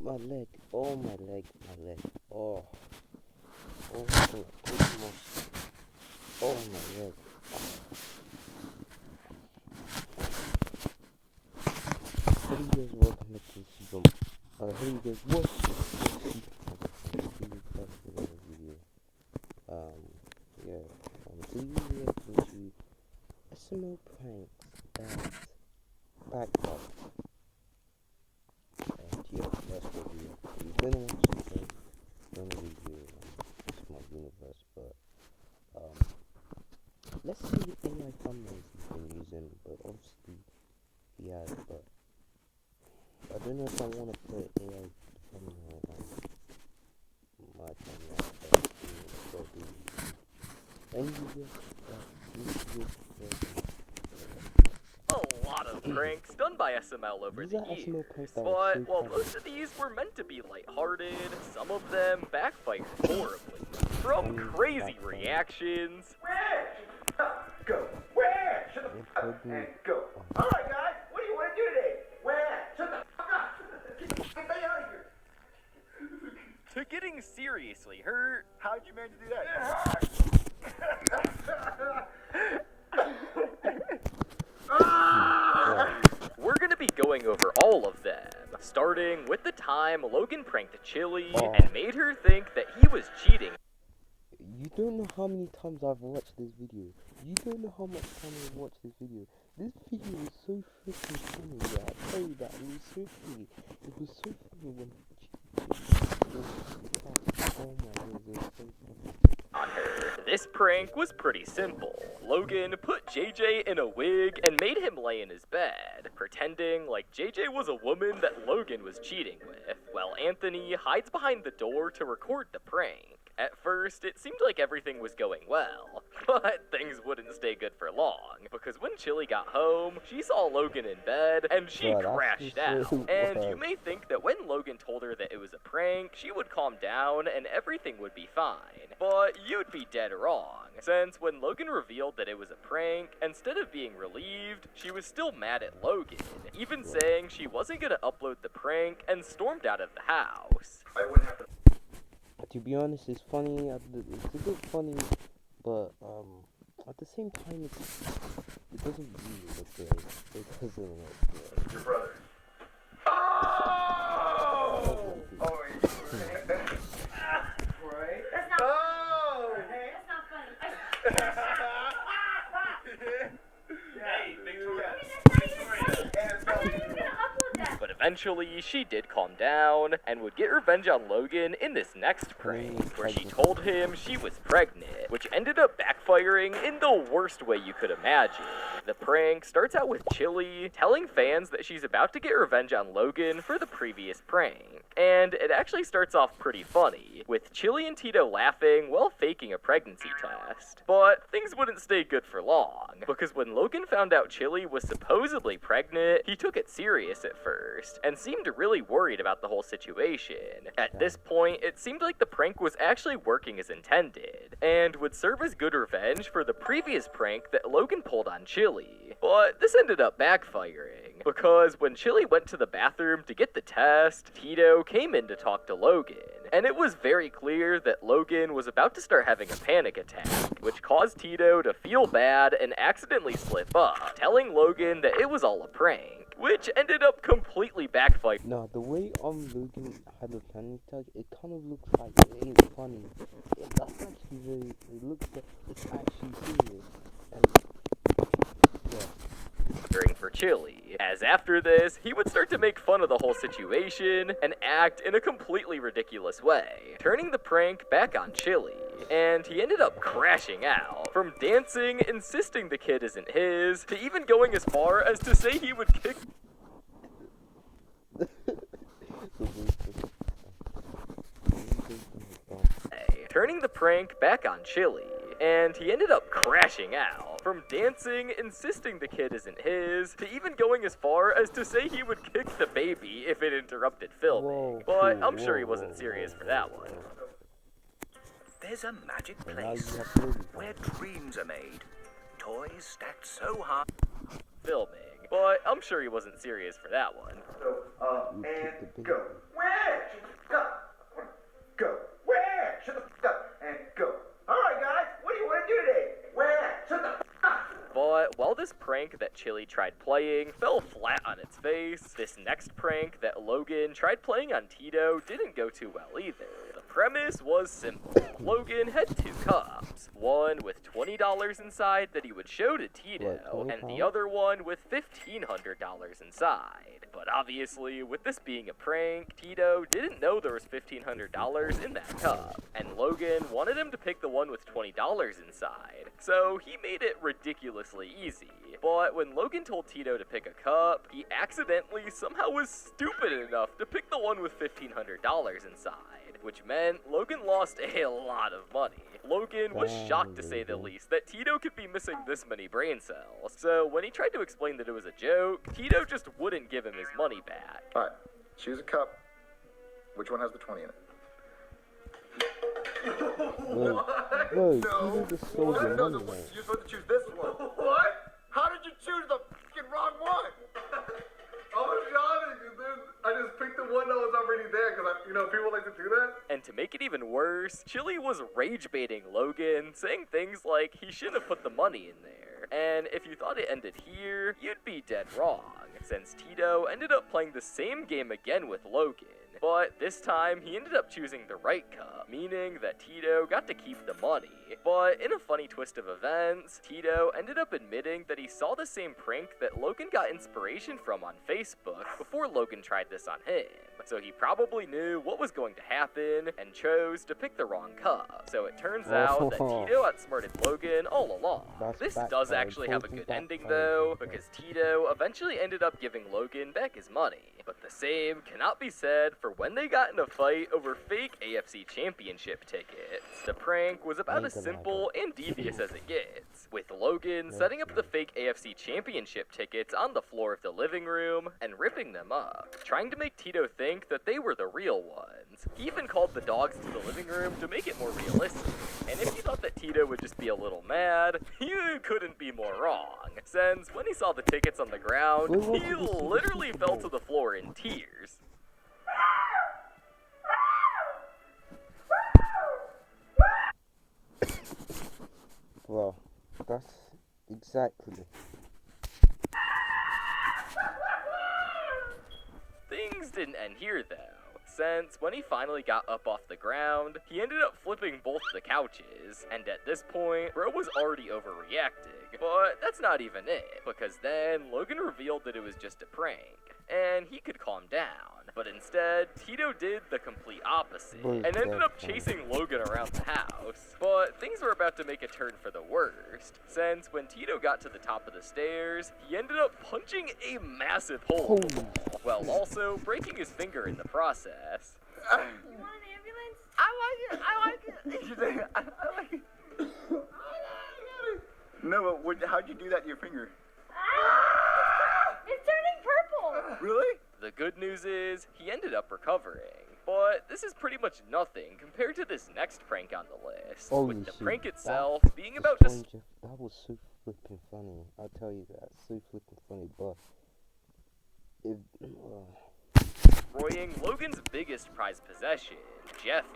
My leg. Oh, my leg. My leg. Oh. Oh, goodness. Oh, my leg. Hey guys, welcome back to Super. Hey guys, what's video? Today we reacting to SML pranks at Backfired. And yeah, that's what we're gonna watch today. Gonna review Smart Universe, but let's see the AI thumbnails he's been using, but obviously he has, but I don't know if I want to put AI thumbnail on my thumbnail, but so any video a lot of pranks done by SML over the years, but while most of these were meant to be lighthearted, some of them backfired horribly. From crazy reactions, go, where? Shut the fuck up and go. Alright guys, what do you want to do today? Where? Shut the fuck up. Get the fuck out of here. to getting seriously hurt. How'd you manage to do that? We're gonna be going over all of them, starting with the time Logan pranked Chili and made her think that he was cheating. You don't know how many times I've watched this video. You don't know how much time I've watched this video. This video is so freaking funny, yeah. I tell you that, it was so funny. It was so funny when oh my god, it was so funny. On her. This prank was pretty simple. Logan put JJ in a wig and made him lay in his bed, pretending like JJ was a woman that Logan was cheating with, while Anthony hides behind the door to record the prank. At first, it seemed like everything was going well, but things wouldn't stay good for long, because when Chili got home, she saw Logan in bed, and she crashed out. And you may think that when Logan told her that it was a prank, she would calm down and everything would be fine. But you'd be dead wrong, since when Logan revealed that it was a prank, instead of being relieved, she was still mad at Logan, even saying she wasn't gonna upload the prank and stormed out of the house. I wouldn't have to. To be honest, it's funny. It's a bit funny, but at the same time, it doesn't really look good. It doesn't look good. Your brother. Oh! Oh, right? That's not oh! funny. That's not funny. Hey, Victoria. But eventually, she did calm down, and would get revenge on Logan in this next prank, where she told him she was pregnant, which ended up backfiring in the worst way you could imagine. The prank starts out with Chili telling fans that she's about to get revenge on Logan for the previous prank. And it actually starts off pretty funny, with Chili and Tito laughing while faking a pregnancy test. But things wouldn't stay good for long, because when Logan found out Chili was supposedly pregnant, he took it serious at first, and seemed really worried about the whole situation. At this point, it seemed like the prank was actually working as intended, and would serve as good revenge for the previous prank that Logan pulled on Chili. But this ended up backfiring, because when Chili went to the bathroom to get the test, Tito came in to talk to Logan, and it was very clear that Logan was about to start having a panic attack, which caused Tito to feel bad and accidentally slip up, telling Logan that it was all a prank, which ended up completely backfiring. Nah, the way Logan had a panic attack, it kind of looks like it ain't funny. That's actually very, it looks like it's actually serious. And yeah. For Chili, as after this, he would start to make fun of the whole situation and act in a completely ridiculous way, turning the prank back on Chili. And he ended up crashing out, from dancing, insisting the kid isn't his, to even going as far as to say he would kick turning the prank back on Chili. And he ended up crashing out, from dancing, insisting the kid isn't his, to even going as far as to say he would kick the baby if it interrupted filming. But I'm sure he wasn't serious for that one. There's a magic place where dreams are made, toys stacked so high. Filming. But I'm sure he wasn't serious for that one. So, and go. Where? But while this prank that Chili tried playing fell flat on its face, this next prank that Logan tried playing on Tito didn't go too well either. The premise was simple. Logan had 2 cups, one with $20 inside that he would show to Tito, and the other one with $1,500 inside. But obviously, with this being a prank, Tito didn't know there was $1,500 in that cup, and Logan wanted him to pick the one with $20 inside, so he made it ridiculously easy. But when Logan told Tito to pick a cup, he accidentally somehow was stupid enough to pick the one with $1,500 inside, which meant Logan lost a lot of money. Logan was shocked, to say the least, that Tito could be missing this many brain cells. So when he tried to explain that it was a joke, Tito just wouldn't give him his money back. Alright, choose a cup. Which one has the 20 in it? Bro, Tito just stole your No, money, man. you're supposed to choose this one. What? How did you choose the fucking wrong one? I was yawning, and then I just picked the one that was already there, because, people like to do that. And to make it even worse, Chili was rage baiting Logan, saying things like he shouldn't have put the money in there. And if you thought it ended here, you'd be dead wrong, since Tito ended up playing the same game again with Logan. But this time, he ended up choosing the right cup, meaning that Tito got to keep the money. But in a funny twist of events, Tito ended up admitting that he saw the same prank that Logan got inspiration from on Facebook before Logan tried this on him. So he probably knew what was going to happen and chose to pick the wrong cup. So it turns out that Tito outsmarted Logan all along. This does actually have a good ending though, because Tito eventually ended up giving Logan back his money. But the same cannot be said for when they got in a fight over fake AFC Championship tickets. The prank was about as simple and devious as it gets, with Logan setting up the fake AFC Championship tickets on the floor of the living room and ripping them up, trying to make Tito think that they were the real ones. He even called the dogs to the living room to make it more realistic. And if you thought that Tito would just be a little mad, you couldn't be more wrong, since when he saw the tickets on the ground, he literally fell to the floor in tears. Well, that's exactly. Things didn't end here though, since when he finally got up off the ground, he ended up flipping both the couches, and at this point, bro was already overreacting. But that's not even it, because then Logan revealed that it was just a prank, and he could calm down. But instead, Tito did the complete opposite, and ended up chasing Logan around the house. But things were about to make a turn for the worst, since when Tito got to the top of the stairs, he ended up punching a massive hole in the wall, while also breaking his finger in the process. You want an ambulance? I like it. I like it. No, but how'd you do that to your finger? It's turning purple. Really? The good news is, he ended up recovering. But this is pretty much nothing compared to this next prank on the list, with the prank itself being about just... That was so flipping funny, I'll tell you that, so flipping funny, but... destroying Logan's biggest prized possession, Jeffy.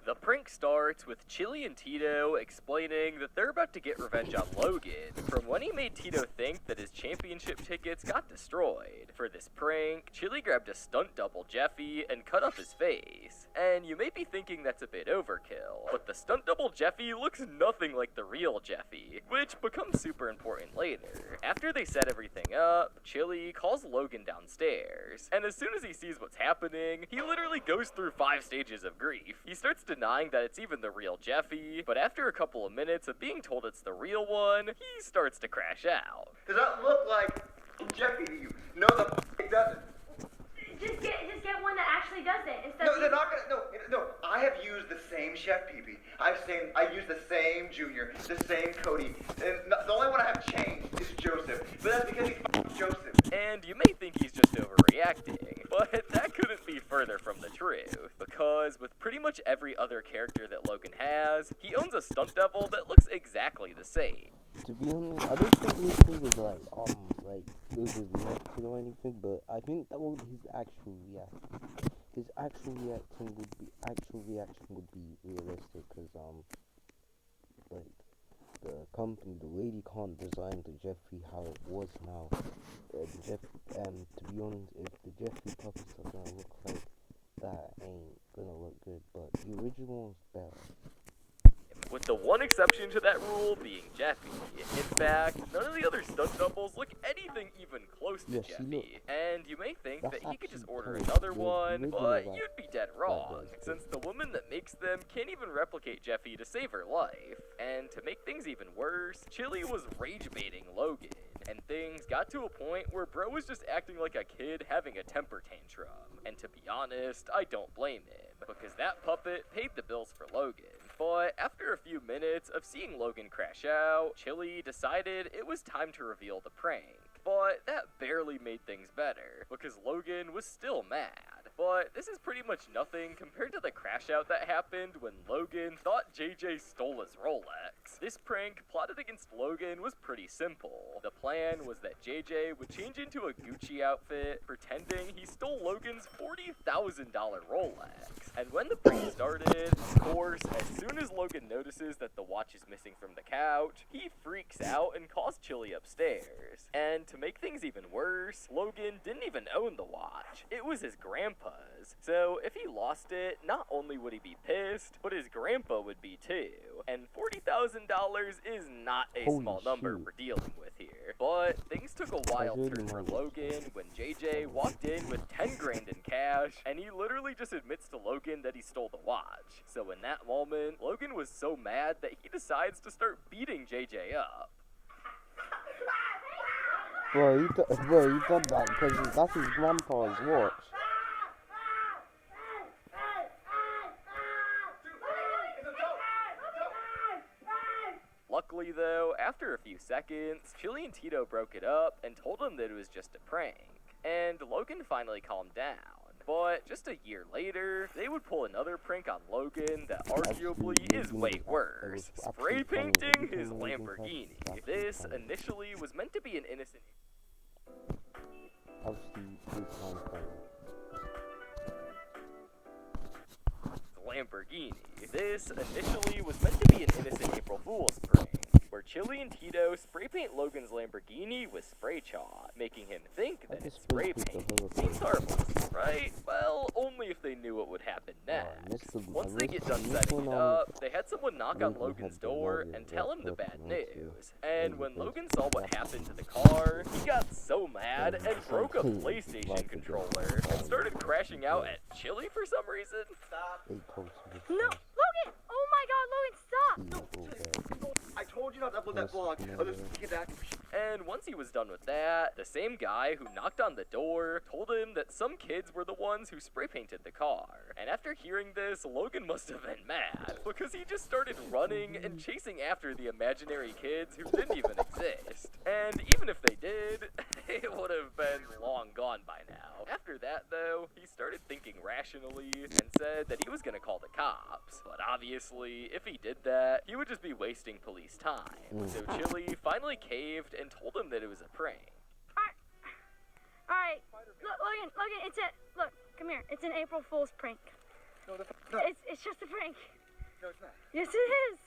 The prank starts with Chili and Tito explaining that they're about to get revenge on Logan from when he made Tito think that his championship tickets got destroyed. For this prank, Chili grabbed a stunt double Jeffy and cut off his face. And you may be thinking that's a bit overkill, but the stunt double Jeffy looks nothing like the real Jeffy, which becomes super important later. After they set everything up, Chili calls Logan downstairs, and as soon as he sees what's happening, he literally goes through 5 stages of grief. He starts denying that it's even the real Jeffy, but after a couple of minutes of being told it's the real one, he starts to crash out. Does that look like Jeffy to you? No, it doesn't. Just get one that actually does it instead No, of they're not gonna. No. I have used the same Chef Pee-Pee. I used the same Junior, the same Cody, and the only one I have changed is Joseph. But that's because he's Joseph. And you may think he's just overreacting, but that couldn't be further from the truth, because with pretty much every other character that Logan has, he owns a stunt double that looks exactly the same. To be honest, I don't think this thing was like it was meant or anything, but I think that was his actual reaction. His actual reaction would be realistic, cause the company, the lady can't design the Jeffrey how it was now. To be honest, if the Jeffrey puppets are gonna look like that, ain't gonna look good. But the original is better. With the one exception to that rule being Jeffy. In fact, none of the other stunt doubles look anything even close to Jeffy. And you may think that he could just order another one, but you'd be dead wrong, since the woman that makes them can't even replicate Jeffy to save her life. And to make things even worse, Chili was rage baiting Logan, and things got to a point where bro was just acting like a kid having a temper tantrum. And to be honest, I don't blame him, because that puppet paid the bills for Logan. But after a few minutes of seeing Logan crash out, Chili decided it was time to reveal the prank. But that barely made things better, because Logan was still mad. But this is pretty much nothing compared to the crash out that happened when Logan thought JJ stole his Rolex. This prank plotted against Logan was pretty simple. The plan was that JJ would change into a Gucci outfit, pretending he stole Logan's $40,000 Rolex. And when the prank started, of course, as soon as Logan notices that the watch is missing from the couch, he freaks out and calls Chili upstairs. And to make things even worse, Logan didn't even own the watch. It was his grandpa's. So if he lost it, not only would he be pissed, but his grandpa would be too. And $40,000 is not a small number we're dealing with here. But things took a wild turn for Logan when JJ walked in with 10 grand in cash, and he literally just admits to Logan that he stole the watch. So in that moment, Logan was so mad that he decides to start beating JJ up. Bro, he done that because that's his grandpa's watch. Luckily though, after a few seconds, Chili and Tito broke it up and told him that it was just a prank. And Logan finally calmed down. But just a year later, they would pull another prank on Logan that arguably is way worse. Spray painting his Lamborghini. This initially was meant to be an innocent... Lamborghini. This initially was meant to be an innocent April Fool's prank, where Chili and Tito spray paint Logan's Lamborghini with spray chalk, making him think that it's spray paint. Seems harmless, right? Well, only if they knew what would happen next. Once they get done setting it up, they had someone knock on Logan's door and tell him the bad news. And when Logan saw what happened to the car, he got so mad and broke a PlayStation controller and started crashing out at Chili for some reason. Stop. No, Logan! Oh my god, Logan, stop! I told you not to upload that vlog. Oh, this get back. And once he was done with that, the same guy who knocked on the door told him that some kids were the ones who spray painted the car. And after hearing this, Logan must have been mad, because he just started running and chasing after the imaginary kids who didn't even exist. And even if they did, it would have been long gone by now. After that, though, he started thinking rationally and said that he was gonna call the cops. But obviously, if he did that, he would just be wasting police time. So Chili finally caved and told him that it was a prank. Alright, Logan, look, come here. It's an April Fool's prank. No. It's just a prank. No, it's not. Yes, it is.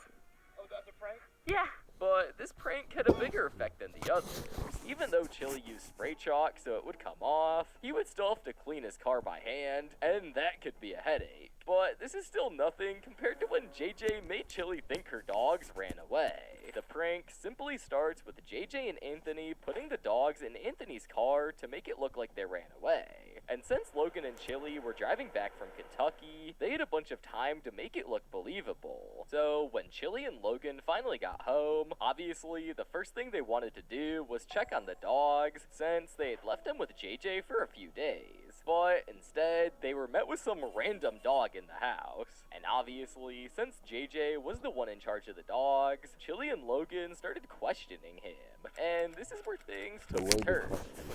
Oh, that's a prank? Yeah. But this prank had a bigger effect than the others. Even though Chili used spray chalk so it would come off, he would still have to clean his car by hand, and that could be a headache. But this is still nothing compared to when JJ made Chili think her dogs ran away. The prank simply starts with JJ and Anthony putting the dogs in Anthony's car to make it look like they ran away. And since Logan and Chili were driving back from Kentucky, they had a bunch of time to make it look believable. So when Chili and Logan finally got home, obviously the first thing they wanted to do was check on the dogs, since they had left them with JJ for a few days. But instead, they were met with some random dog in the house. And obviously, since JJ was the one in charge of the dogs, Chili and Logan started questioning him. And this is where things took a turn,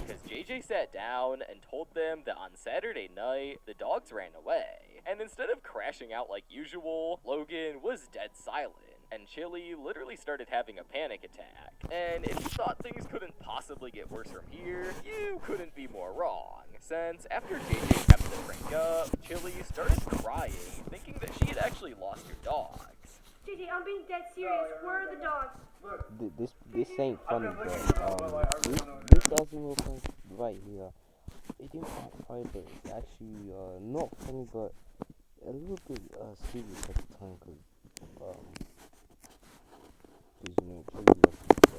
because JJ sat down and told them that on Saturday night, the dogs ran away. And instead of crashing out like usual, Logan was dead silent. And Chili literally started having a panic attack. And if you thought things couldn't possibly get worse from here, you couldn't be more wrong. Since after JJ kept the prank up, Chili started crying, thinking that she had actually lost her dogs. JJ, I'm being dead serious. Where are the dogs? This ain't funny, bro. This doesn't look right here. It didn't backfire, but it's actually not funny, but a little bit serious at the time, cause you know, Joey loves it, so.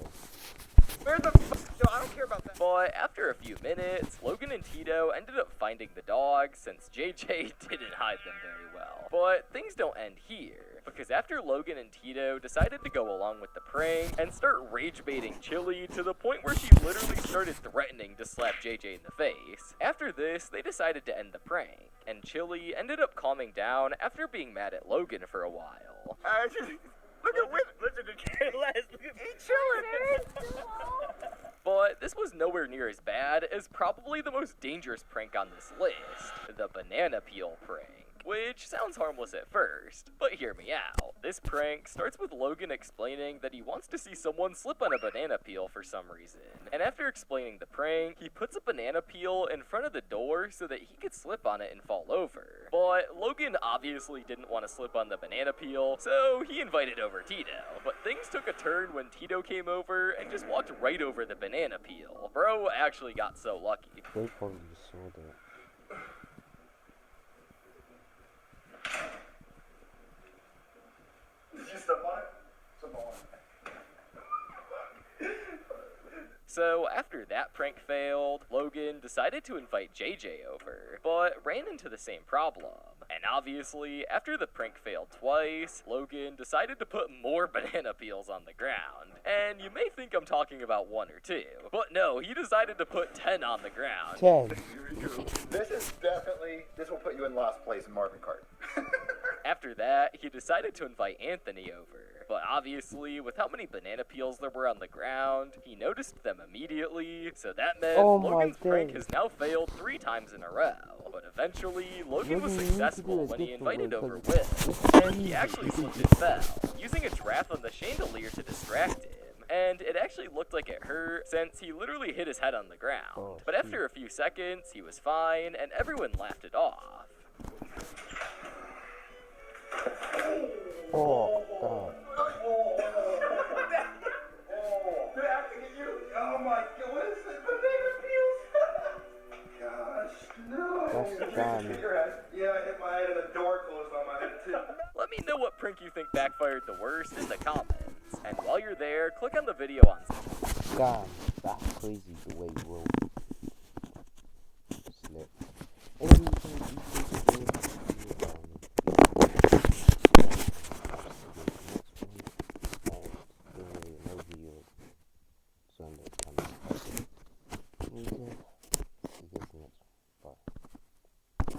Where the f***? No, I don't care about that. But after a few minutes, Logan and Tito ended up finding the dogs since JJ didn't hide them very well. But things don't end here, because after Logan and Tito decided to go along with the prank and start rage baiting Chili to the point where she literally started threatening to slap JJ in the face. After this, they decided to end the prank, and Chili ended up calming down after being mad at Logan for a while. Listen to JLambo. Look at Chilling. But this was nowhere near as bad as probably the most dangerous prank on this list, the banana peel prank. Which sounds harmless at first, but hear me out. This prank starts with Logan explaining that he wants to see someone slip on a banana peel for some reason. And after explaining the prank, he puts a banana peel in front of the door so that he could slip on it and fall over. But Logan obviously didn't want to slip on the banana peel, so he invited over Tito. But things took a turn when Tito came over and just walked right over the banana peel. Bro actually got so lucky. They probably saw that. Did you step on it? Step on it. So after that prank failed, Logan decided to invite JJ over, but ran into the same problem. And obviously, after the prank failed twice, Logan decided to put more banana peels on the ground. And you may think I'm talking about 1 or 2, but no, he decided to put 10 on the ground. 10. This will put you in last place in Marvin Cart. After that, he decided to invite Anthony over. But obviously, with how many banana peels there were on the ground, he noticed them immediately, so that meant Logan's prank has now failed 3 times in a row. But eventually, Logan was successful when he invited over Will, and he actually slipped and fell, using a giraffe on the chandelier to distract him. And it actually looked like it hurt, since he literally hit his head on the ground. But after a few seconds, he was fine, and everyone laughed it off. Oh, God. They're acting at you. Oh my God, what is this? Banana peels. Gosh, no. That's dumb. Hit your head. Yeah, I hit my head and the door closed on my head too. Let me know what prank you think backfired the worst in the comments. And while you're there, click on the video on God.